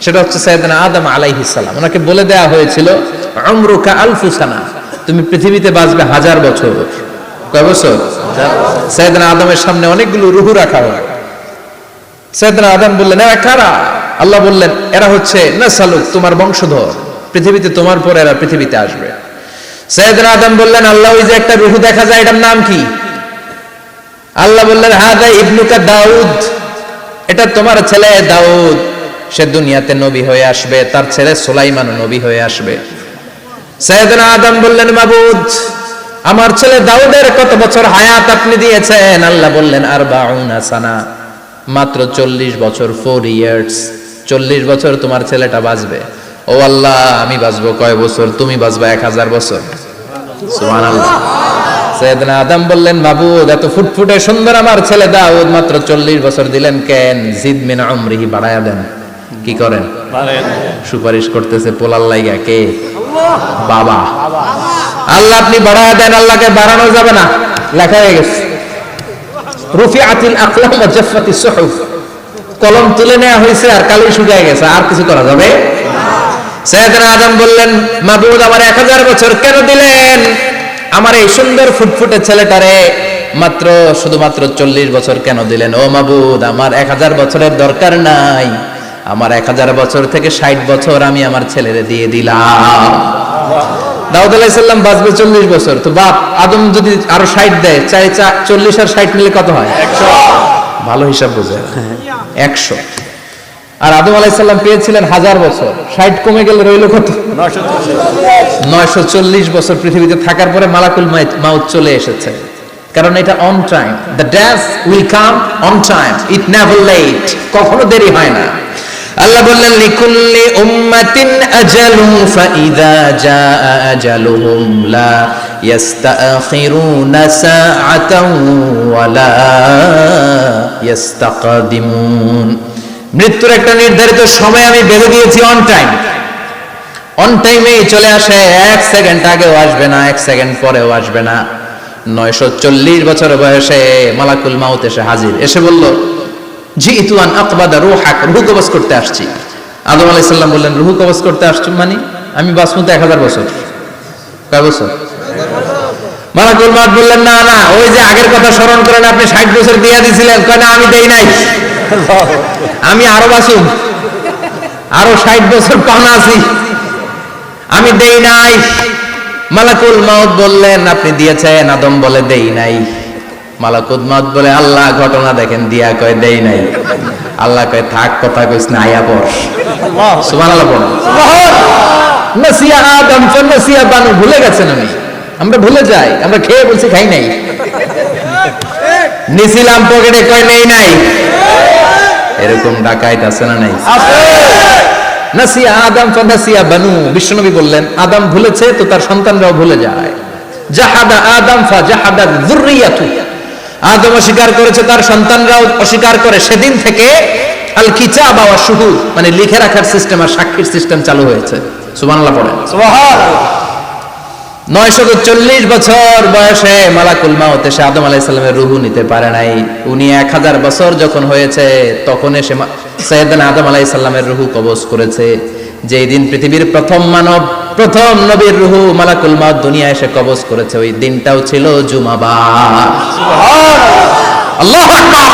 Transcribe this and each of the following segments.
সেটা হচ্ছে সাইয়েদনা আদম আলাইহিস সালাম। ওনাকে বলে দেয়া হয়েছিল উমরুকা আলফু সানা, তুমি পৃথিবীতে বাঁচবে 1000 বছর। কয় বছর? সাইয়েদনা আদমের সামনে অনেকগুলো রূহ রাখা হয়। সাইয়েদনা আদম বললেন, এরা কারা? আল্লাহ বললেন, এরা হচ্ছে নাসালুক, তোমার বংশধর, পৃথিবীতে তোমার পরে এরা পৃথিবীতে আসবে। সাইয়েদনা আদম বললেন, আল্লাহ ওই যে একটা রূহ দেখা যায়, এটার নাম কি? আল্লাহ বললেন, হাদা ইবনুকা দাউদ, এটা তোমার ছেলে দাউদ, সে দুনিয়াতে নবী হয়ে আসবে, তার ছেলে সুলাইমান নবী হয়ে আসবে। সাইয়েদনা আদম বললেন, মাবুদ, আমার ছেলে দাউদের কত বছর হায়াত আপনি দিয়েছেন? আল্লাহ বললেন, 40 সানা, মাত্র 40 বছর, 4 ইয়ার্স, 40 বছর তোমার ছেলেটা বাঁচবে। ও আল্লাহ, আমি বাঁচবো কয় বছর? তুমি বাঁচবা 1000 বছর। সুবহানাল্লাহ। সাইয়েদনা আদম বললেন, মাবুদ, এত ফুটফুটে সুন্দর আমার ছেলে দাউদ, মাত্র 40 বছর দিলেন কেন? জিদ মিন উমরিহি, বাড়ায়া দেন। কি করেন? সুপারিশ করতেছে পোলার লাইগা। কে? বাবা। আল্লাহ আপনি বাড়ায়া দেন। আল্লাহকে বাড়ানো যাবে না, লেখা হয়ে গেছে। রুফিআতিল আকলাম ওয়া জাফফাতিস সুহুফ, কলম তুলে নেওয়া হয়েছে আর কালি শুকিয়ে গেছে, আর কিছু করা যাবে? সাইয়েদনা আদম বললেন, মাবুদ, আমার 1000 বছর কেন দিলেন? আমার এই সুন্দর ফুটফুটে ছেলেটারে মাত্র শুধুমাত্র 40 বছর কেন দিলেন? ও মাবুদ, আমার 1000 বছরের দরকার নাই, আমার 1000 বছর থেকে 60 বছর আমি আমার ছেলেরে দিয়ে দিলাম। দাউদ আলাইহিস সালাম বাঁচবে 40 বছর, তো বাপ আদম যদি আরো 60 দেয়, 40 আর 60 মিলে কত হয়? 100। ভালো হিসাব বুঝে, 100। আর আদম আলাইহিস সালাম পেয়েছিলেন 1000 বছর, 60 কমে গেলে রইল কত? 940 বছর পৃথিবীতে থাকার পরে মালাকুল মাউত চলে এসেছে। কারণ এটা on time, the death will come on time, it never late, কখনো দেরি হয় না। আল্লাহ বললেন, লিকুল্লি উম্মাতিন আজালুন ফাইযা জাআ আজালুহুম লা ইস্তাখিরুনা সাআতান ওয়া লা ইস্তাকদিমুন। মৃত্যুর একটা নির্ধারিত সময় আমি বেঁধে দিয়েছি, অন টাইম, অন টাইমেই চলে আসে, 1 সেকেন্ড আগেও আসবে না, 1 সেকেন্ড পরেও আসবে না। 940 বছর বয়সে মালাকুল মাউত এসে হাজির, এসে বলল, জিতু আন আকবাদা রূহাক, রূহ কবজ করতে আসছি। আদম আলাইহিস সালাম বললেন, রূহ কবজ করতে আসছো মানে? আমি বাঁচবো তো 1000 বছর। কয় বছর? মালাকুল মাউত বললেন, না না, ওই যে আগের কথা স্মরণ করেন, আপনি 60 বছর দিয়ে দিয়েছিলেন। কয় না, আমি দেই নাই, আমি আরো বাঁচুম, আরো 60 বছর পাওনা আছি, আমি দেই নাই। মালাকুল মাউত বললেন, আপনি দিয়েছেন। আদম বলে, দেই নাই। মালাকুল মাউত বলে, আল্লাহ ঘটনা দেখেন, দিয়া কয় দেই নাই। আল্লাহ কয়, থাক, কথা কইস না, আয়া পড়। সুবহানাল্লাহ পড়। নাসিয়া আদম ফানাসিয়া বানু, ভুলে গেছেন। আমরা ভুলে যাই, আমরা খেয়ে বলছি খাই নাই, নিছিলাম পকেটে, কয় নেই নাই। এরকম ডাকাইত আছে না নাই? নাসিয়া আদম ফানাসিয়া বানু, বিশ্বনবী বললেন, আদম ভুলেছে তো তার সন্তানরাও ভুলে যায়। জাহাদা আদম ফাজাহাদা যুররিয়াতু, আদম অস্বীকার করেছে, তার সন্তানরাও অস্বীকার করে। সেদিন থেকে আল কিতাব ওয়া শুহুদ, মানে লিখে রাখার সিস্টেম আর সাক্ষীর সিস্টেম চালু হয়েছে। সুবহানাল্লাহ পড়েন। সুবহানাল্লাহ। 940 বছর বয়সে মালাকুল মাউত এসে আদম আলাইহিস সালামের রূহ নিতে পারে নাই। উনি 1000 বছর যখন হয়েছে তখন এসে সাইয়েদনা আদম আলাইহিস সালামের রূহ কবজ করেছে। যেই দিন পৃথিবীর প্রথম মানব, প্রথম নবীর রূহ মালাকুল মাউত দুনিয়ায় এসে কবজ করেছে, ওই দিনটাও ছিল জুমাবার। সুবহানাল্লাহ, আল্লাহু আকবার।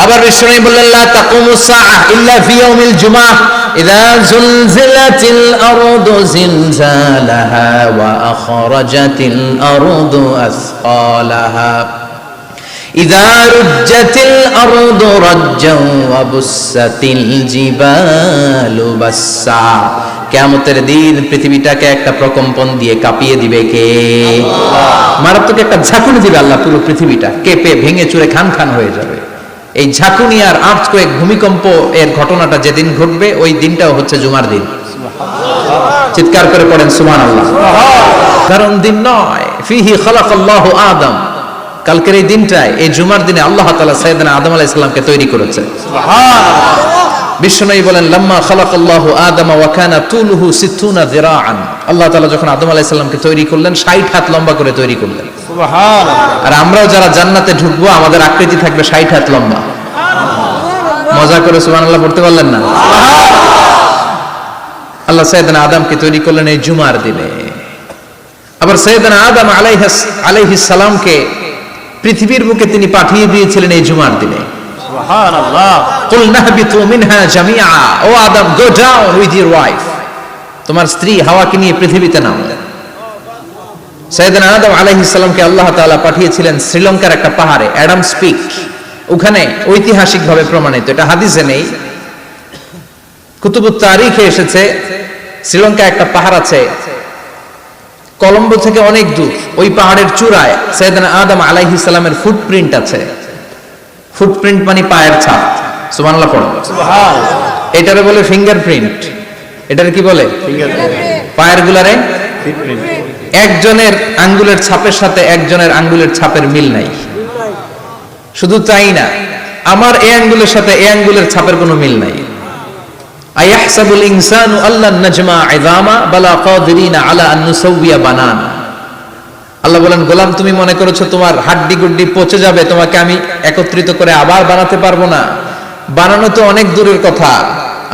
আবার বিশ্বনবী বললেন, লা তাকুমুস সাআহ ইল্লা ফি ইয়াউমিল জুমআহ ইযা যুলজিলাতিল আরদু জিলজালাহা ওয়া আখরাজাতিল আরদু আসকালাহা ইযা রুজ্জাতিল আরদু রাজ্জান ওয়া বুসাতিল জিবালু বাসসা। কিয়ামতের দিন পৃথিবীটাকে একটা প্রকম্পন দিয়ে কাঁপিয়ে দিবে কে? আল্লাহ। মারাত্মক একটা ঝাঁকুনি দিবে আল্লাহ, পুরো পৃথিবীটা কেঁপে ভেঙে চুরে খান খান হয়ে যাবে। এই ঝাঁকুনি আর আর্থকোয়েক, ভূমিকম্প এর ঘটনাটা যেদিন ঘটবে ওই দিনটাও হচ্ছে জুমার দিন। চিৎকার করে পড়েন সুবহানাল্লাহ। কারণ দিন নয়, ফিহি খালাকাল্লাহু আদম, কালকের এই দিনটায়, এই জুমার দিনে আল্লাহ তাআলা সাইয়েদনা আদম আলাইহিস সালামকে তৈরি করেছে। সুবহানাল্লাহ। বিশ্বনবী বলেন, লাম্মা খালাকাল্লাহু আদম ওয়া কানা তুলুহু 60 যিরাআন, আল্লাহ তাআলা যখন আদম আলাইহিস সালামকে তৈরি করলেন 60 হাত লম্বা করে তৈরি করলেন। সুবহানাল্লাহ। আর আমরাও যারা জান্নাতে ঢুকবো আমাদের আকৃতি থাকবে 60 হাত লম্বা। মজা করে সুবহানাল্লাহ পড়তে পারলেন না? আল্লাহ সাইয়েদনা আদমকে তৈরি করলেন এই জুমার দিনে। আবার সাইয়েদনা আদম আলাইহিস সালামকে পৃথিবীর বুকে তিনি পাঠিয়ে দিয়েছিলেন এই জুমার দিনে। সুবহানাল্লাহ। কুল নাহবিতু মিনহা জামিআ, ও আদম go down with your wife, তোমার স্ত্রী হাওয়াকে নিয়ে পৃথিবীতে নামো। সাইয়েদনা আদম আলাইহিস সালামকে আল্লাহ তাআলা পাঠিয়েছিলেন শ্রীলঙ্কার একটা পাহাড়ে, অ্যাডামস পিক। ওখানে ঐতিহাসিকভাবে প্রমাণিত, এটা হাদিসে নেই, কুতুবুত তারিখে এসেছে। শ্রীলঙ্কায় একটা পাহাড় আছে, কলম্বো থেকে অনেক দূর। ওই পাহাড়ের চূড়ায় সাইয়েদনা আদম আলাইহিস সালামের ফুটপ্রিন্ট আছে। ফুটপ্রিন্ট মানে পায়ের ছাপ। সুবহানাল্লাহ পড়ো। সুবহানাল্লাহ। এটারে বলে ফিঙ্গারপ্রিন্ট। এটারে কি বলে? ফিঙ্গারপ্রিন্ট। পায়ের গুলারে ফিটপ্রিন্ট। একজনের আঙ্গুলের ছাপের সাথে একজনের আঙ্গুলের ছাপের মিল নাই। শুধু তাই না, আমার এই আঙ্গুলের সাথে এই আঙ্গুলের ছাপের কোনো মিল নাই। আয়াহসাবুল ইনসানু আল্লান নাজমা ইযামা বালা কাদিরিনা আলা আন নুসাউইয়া বানানা। আল্লাহ বলেন, গোলাম তুমি মনে করেছো তোমার হাড্ডি গুড্ডি পচে যাবে, তোমাকে আমি একত্রিত করে আবার বানাতে পারবো না? বানানো তো অনেক দূরের কথা,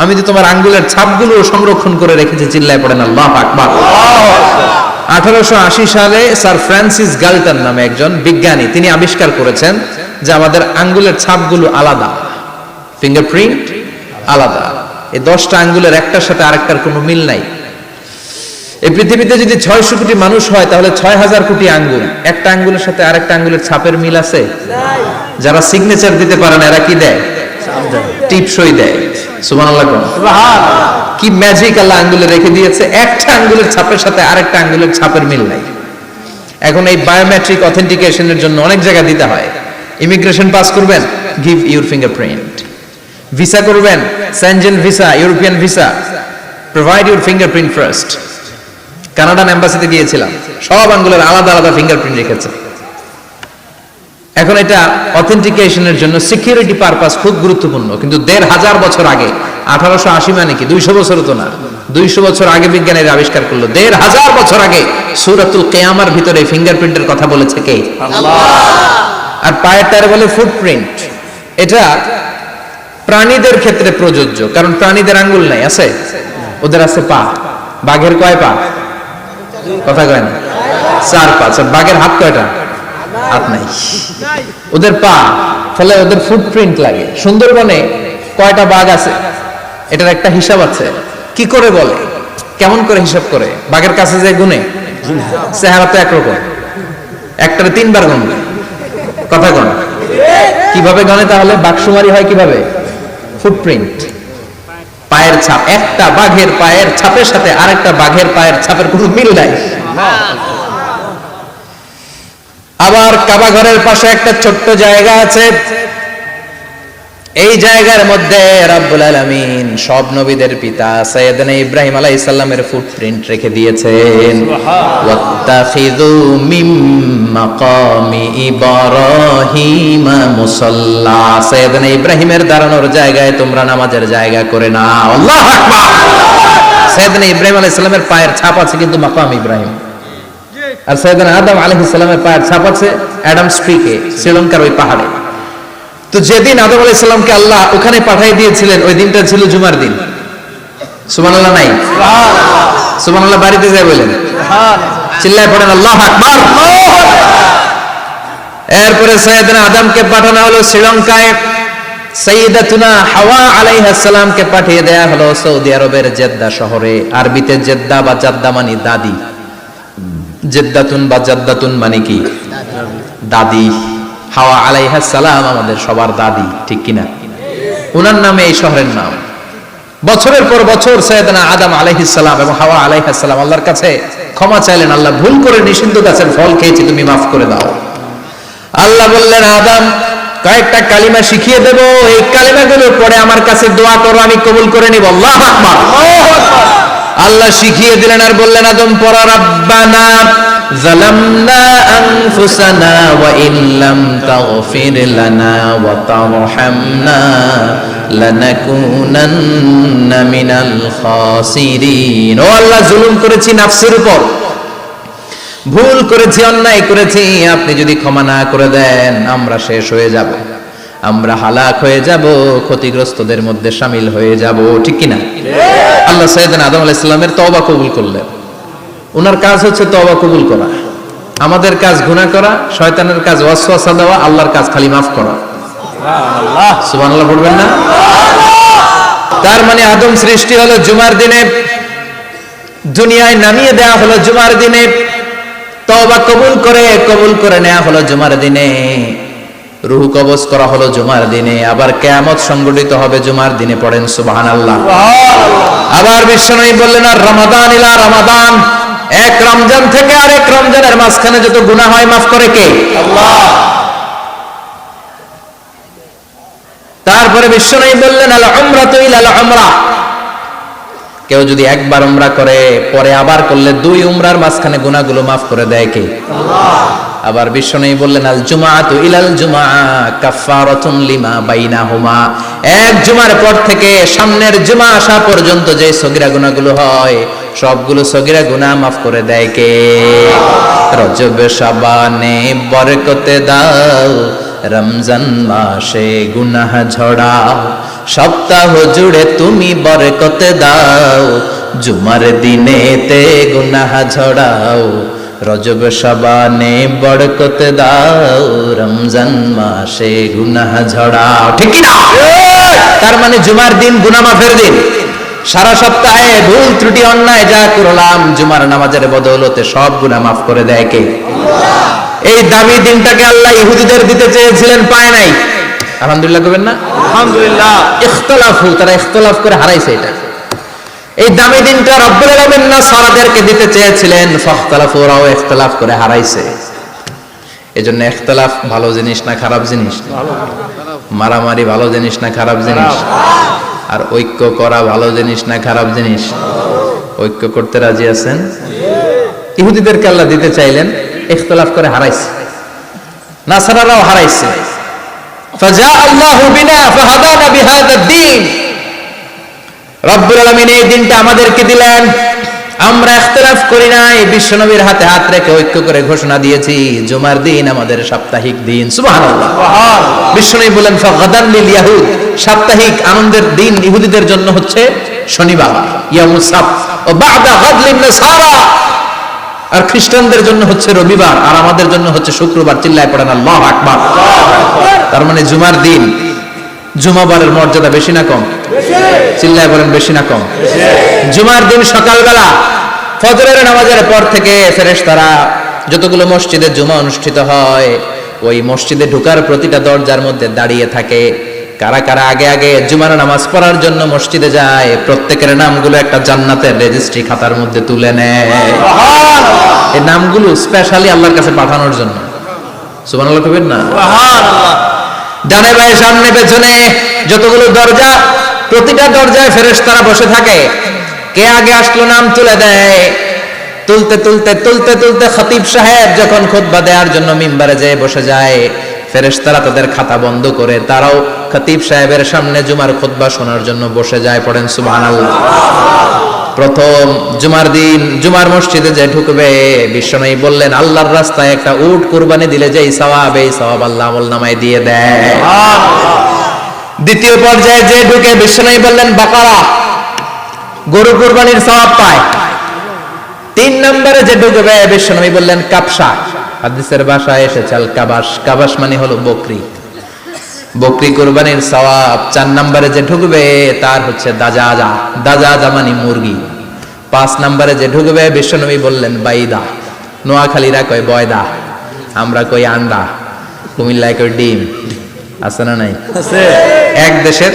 আমি তো তোমার আঙ্গুলের ছাপগুলো সংরক্ষণ করে রেখেছি। চিল্লায় পড়েন আল্লাহু আকবার। 1880 সালে স্যার ফ্রান্সিস গাল্টন নামে একজন বিজ্ঞানী, তিনি আবিষ্কার করেছেন যে আমাদের আঙ্গুলের ছাপগুলো আলাদা, ফিঙ্গারপ্রিন্ট আলাদা। এই 10টা আঙ্গুলের একটার সাথে আরেকটার কোনো মিল নাই। এই পৃথিবীতে যদি 600 কোটি মানুষ হয় তাহলে 6000 কোটি আঙ্গুল, একটা আঙ্গুলের সাথে আরেকটা আঙ্গুলের ছাপের মিল আছে? যারা সিগনেচার দিতে পারে না এরা কি দেয়? টিপসই দেয়। সুবহানাল্লাহ। সুবহানাল্লাহ। কি ম্যাজিক আল্লাহ আঙ্গুলে রেখে দিয়েছে, একটা আঙ্গুলের ছাপের সাথে আরেকটা আঙ্গুলের ছাপের মিল নাই। এখন এই বায়োমেট্রিক অথেন্টিকেশনের জন্য অনেক জায়গা দিতে হয়। ইমিগ্রেশন পাস করবেন, গিভ ইউর ফিঙ্গারপ্রিন্ট। ভিসা করবেন, Schengen visa, European visa, provide your fingerprint first. Canadian এম্বাসিতে গিয়েছিলাম, সব আঙ্গুলের আলাদা আলাদা ফিঙ্গারপ্রিন্ট রেখেছে। এখন এটা অথেন্টিকেশনের জন্য সিকিউরিটি পারপাস খুব গুরুত্বপূর্ণ। কিন্তু 1500 বছর আগে, 1880 মানে কি 200 বছর তো না, 200 বছর আগে বিজ্ঞানীরা আবিষ্কার করলো। 1500 বছর আগে সূরাতুল কিয়ামার ভিতরে ফিঙ্গারপ্রিন্টের কথা বলেছে কে? আল্লাহ। আর পায়েরটারে বলে ফুটপ্রিন্ট। এটা প্রাণীদের ক্ষেত্রে প্রযোজ্য, কারণ প্রাণীদের আঙ্গুল নাই, আছে? ওদের আছে পা। বাঘের কয় পা? কথা কয় না, 4 পা। বাঘের হাত কয়টা? হাত নাই, ওদের পা। ফলে ওদের ফুটপ্রিন্ট লাগে। সুন্দরবনে কয়টা বাঘ আছে এটার একটা হিসাব আছে। কি করে বলে, কেমন করে হিসাব করে? বাঘের কাছে যে গুনে, চেহারা তো একরকম, একটারে 3 বার গুনবে। কথা কন, কিভাবে গনে তাহলে? বাঘশুমারি হয় কিভাবে? ফুটপ্রিন্ট, পায়ের ছাপ। একটা বাঘের পায়ের ছাপের সাথে আরেকটা বাঘের পায়ের ছাপের কোনো মিল নাই। আবার কাবা ঘরের পাশে একটা ছোট্ট জায়গা আছে, এই জায়গার মধ্যে রব্বুল আলামিন সব নবীদের পিতা সাইয়েদনা ইব্রাহিম আলাইহিস সালামের ফুটপ্রিন্ট রেখে দিয়েছেন। ওয়াত্তাখিযু মিম মাকামি ইব্রাহিম মুসাল্লা, সাইয়েদনা ইব্রাহিমের দাঁড়ানোর জায়গায় তোমরা নামাজের জায়গা করে নাও। আল্লাহু আকবার। সাইয়েদনা ইব্রাহিম আলাইহিস সালামের পায়ের ছাপ আছে কিন্তু মাকাম ইব্রাহিম। আর সাইয়েদনা আদম আলাইহিস সালামের পায়ের ছাপ আছে অ্যাডামস পিকে, শ্রীলঙ্কার ওই পাহাড়ে। তো যেদিন আদম আলাইহিস সালামকে আল্লাহ ওখানে পাঠিয়ে দিয়েছিলেন, ওই দিনটা ছিল জুমার দিন। সুবহানাল্লাহ নাই? সুবহানাল্লাহ। সুবহানাল্লাহ বাড়িতে যাই বলেন, সুবহানাল্লাহ। চিল্লায় পড়েন আল্লাহু আকবার। এরপরে সাইয়েদনা আদমকে পাঠানো হলো শ্রীলঙ্কায়। সাইয়্যিদাতুনা হাওয়া আলাইহিস সালামকে পাঠিয়ে দেয়া হলো সৌদি আরবের জেদ্দা শহরে। আরবিতে জেদ্দা বা জাদ্দা মানে দাদি। জেদ্দাতুন বা জাদ্দাতুন মানে কি? দাদি। হাওয়া আলাইহিস সালাম আমাদের সবার দাদি, ঠিক কিনা? ওনার নামে এই শহরের নাম। বছরের পর বছর সাইয়েদনা আদম আলাইহিস সালাম এবং হাওয়া আলাইহিস সালাম আল্লাহর কাছে ক্ষমা চাইলেন, আল্লাহ ভুল করে নিষিদ্ধ গাছের ফল খেয়েছি, তুমি মাফ করে দাও। আল্লাহ বললেন, আদম কয়েকটা কালিমা শিখিয়ে দেব, এই কালিমাগুলোর পরে আমার কাছে দোয়া করো, আমি কবুল করে নিব। আল্লাহু আকবার। আল্লাহ শিখিয়ে দিলেন আর বললেন, আদম পড়া, রাব্বানা যালামনা আনফুসানা ওয়া ইল্লাম তাগফির লানা ওয়া তারহামনা লানাকুনান্না মিনাল খাসিরিন। ও আল্লাহ, জুলুম করেছি নাফসের উপর, ভুল করেছি, অন্যায় করেছি, আপনি যদি ক্ষমা না করে দেন আমরা শেষ হয়ে যাব, আমরা হালাক হয়ে যাব, ক্ষতিগ্রস্তদের মধ্যে শামিল হয়ে যাব, ঠিক কিনা? আল্লাহ সাইয়েদনা আদম আলাইহিস সালামের তওবা কবুল করলেন। ওনার কাজ হচ্ছে তওবা কবুল করা, আমাদের কাজ গুনাহ করা, শয়তানের কাজ ওয়াসওয়াসা দেওয়া, আল্লাহর কাজ খালি মাফ করা। আল্লাহ সুবহানাল্লাহ পড়বেন না? তার মানে আদম সৃষ্টি হলো জুমার দিনে, দুনিয়ায় নামিয়ে দেওয়া হলো জুমার দিনে, তওবা কবুল করে নেওয়া হলো জুমার দিনে, রূহ কবজ করা হলো জুমার দিনে, আবার কিয়ামত সংগঠিত হবে জুমার দিনে। পড়েন সুবহানাল্লাহ। আবার বিশ্বনবী বললেন, আর রমাদান ইলা রমাদান, এক রমজান থেকে আরেক রমজানের মাঝখানে যত গুনাহ হয় মাফ করে কে? আল্লাহ। তারপরে বিশ্বনবী বললেন, আল উমরাতু ইলাল উমরা, কেউ যদি একবার উমরা করে পরে আবার করলে দুই উমরার মাঝখানে গুনাহগুলো মাফ করে দেয় কে? আল্লাহ। আবার বিশ্বনবী বললেন, আল জুমাআতু ইলাল জুমআ কাফফারাতুন লিমা বাইনাহুমা, এক জুমার পর থেকে সামনের জুমা আসা পর্যন্ত যে সগীরা গুনাহগুলো হয় সবগুলো সগীরা গুনাহ মাফ করে দেয় কে? রজব শাবানে বরকতে দাও, রমজান মাসে গুনাহ ঝড়াও, সপ্তাহ জুড়ে তুমি বরকত দাও, জুমার দিনেতে গুনাহ ঝড়াও, রজব শাবানে বরকত দাও, রমজান মাসে গুনাহ ঝড়াও। ঠিক কি না? তার মানে জুমার দিন গুনাহ মাফের দিন। সারা সপ্তাহে ভুল ত্রুটি অন্যায় যা করলাম জুমার নামাজের বদৌলতে সব গুনাহ মাফ করে দেয় কে? এই দামি দিনটাকে আল্লাহ ইহুদিদের দিতে চেয়েছিলেন, পায় নাই। আলহামদুলিল্লাহ করবেন না? আলহামদুলিল্লাহ। ইখতিলাফু, তারা ইখতিলাফ করে হারাইছে এটা। এই দামি দিনটা রব্বুল আলামিন নাসারাদেরকে দিতে চেয়েছিলেন, ফাখতালাফু, ওরাও ইখতিলাফ করে হারাইছে। এজন্য ইখতিলাফ ভালো জিনিস না খারাপ জিনিস? মারামারি ভালো জিনিস না খারাপ জিনিস? আর ঐক্য করা ভালো জিনিস না খারাপ জিনিস? ঐক্য করতে রাজি আছেন? ইহুদিদেরকে আল্লাহ দিতে চাইলেন, ইখতিলাফ করে হারাইছে, নাসারারাও হারাইছে। ফাজা আল্লাহু বিনা ফাহাদানা বিহাদা দ্বীন, রব্বুল আলামিন এই দিনটা আমাদেরকে দিলেন, আমরা ইখতিলাফ করি নাই, বিশ্বনবীর হাতে হাত রেখে ঐক্য করে ঘোষণা দিয়েছি জুমার দিন আমাদের সাপ্তাহিক দিন। সুবহানাল্লাহ। বিশ্বনবী বলেন, ফাগাদান লিল ইয়াহুদ, সাপ্তাহিক আনন্দের দিন ইহুদিদের জন্য হচ্ছে শনিবার, ইয়ামুস সাbt, ও বা'দা গাদ লিন নাসারা, আর খ্রিস্টানদের জন্য হচ্ছে রবিবার, আর আমাদের জন্য হচ্ছে শুক্রবার। চিল্লায় পড়েন আল্লাহু আকবার। তার মানে জুমার দিন, জুমাবারের মর্যাদা বেশি না কম? চিল্লায় বলেন বেশি না কম? জুমার দিন সকালবেলা ফজরের নামাজের পর থেকে ফেরেশতারা যতগুলো মসজিদে জুমা অনুষ্ঠিত হয় ওই মসজিদে ঢোকার প্রতিটা দরজার মধ্যে দাঁড়িয়ে থাকে। কারা কারা আগে আগে জুমার নামাজ পড়ার জন্য মসজিদে যায়, প্রত্যেকের নামগুলো একটা জান্নাতের রেজিস্ট্রি খাতার মধ্যে তুলে নেয়। এই নামগুলো স্পেশালি আল্লাহর কাছে পাঠানোর জন্য। সুবহানাল্লাহ কইবেন না? সুবহানাল্লাহ। ডানে বায়ে সামনে পেছনে যতগুলো দরজা, প্রতিটা দরজায় ফেরেশতারা বসে থাকে। কে আগে আসলো নাম তুলে দেয়। তুলতে তুলতে তুলতে তুলতে খতিব সাহেব যখন খুতবা দেওয়ার জন্য মিম্বারে যেয়ে বসে যায়, ফেরেশতারা তাদের খাতা বন্ধ করে তারাও খতিব সাহেবের সামনে জুমার খুতবা শোনার জন্য বসে যায়। পড়েন সুবহানাল্লাহ। প্রথম জুমার দিন জুমার মসজিদে যে ঢুকবে, বিশ্বনবী বললেন, আল্লাহর রাস্তায় একটা উট কুরবানি দিলে যেই সওয়াব, এই সওয়াব আল্লাহ আমলনামায় দিয়ে দেয়। দ্বিতীয় পর্যায়ে যে ঢুকে, বিশ্বনবী বললেন বাকারা, গরু কুরবানির সওয়াব পায়। তিন নম্বরে যে ঢুকবে, বিশ্বনবী বললেন কাবশা, হাদিসের ভাষায় এসেছে আল কাবাস, কাবাস মানে হলো বকরি, বকরি কুরবানির সওয়াব। চার নম্বরে যে ঢুকবে তার হচ্ছে দাজাজা, দাজাজা মানে মুরগি। পাঁচ নম্বরে যে ঢুকবে, বিশ্বনবী বললেন বাইদা, নোয়াখালীরা কয় বয়দা, আমরা কই আন্ডা, কুমিল্লায় কই ডিম। আছে না নাই? আছে। এক দেশের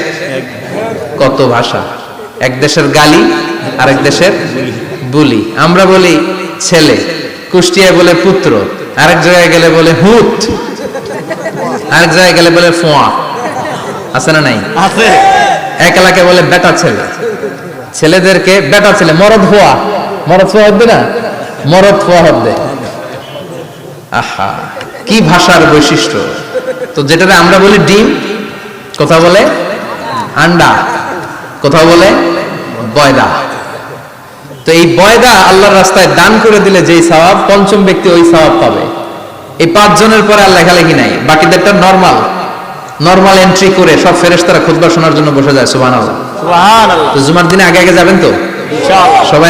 কত ভাষা, এক দেশের গালি আরেক দেশের বুলি। আমরা বলি ছেলে, কুষ্টিয়ায় বলে পুত্র, আরেক জায়গায় গেলে বলে হুত, আরেক জায়গায় গেলে বলে ফোয়া। আছে না নাই? আছে। এক এলাকায় বলে বেটা ছেলে, ছেলেদেরকে বেটা ছেলে, মরদ হওয়া, মরদ হওয়া হবে না, মরদ হওয়া হবে। আহা, কি ভাষার বৈশিষ্ট্য! তো যেটা আমরা বলি ডিম, কথা বলে আন্ডা, কথা বলে বয়দা। তো এই বয়দা আল্লাহর রাস্তায় দান করে দিলে যেই সওয়াব, পঞ্চম ব্যক্তি ওই সওয়াব পাবে। এই 5 জনের পরে আর লেখালেখি নাই, বাকিদেরটা নরমাল এন্ট্রি করে সব ফেরেশতারা খুতবা শোনার জন্য বসে যায়। সুবহানাল্লাহ। সুবহানাল্লাহ। তো জুমার দিনে আগে আগে যাবেন তো ইনশাআল্লাহ। সবাই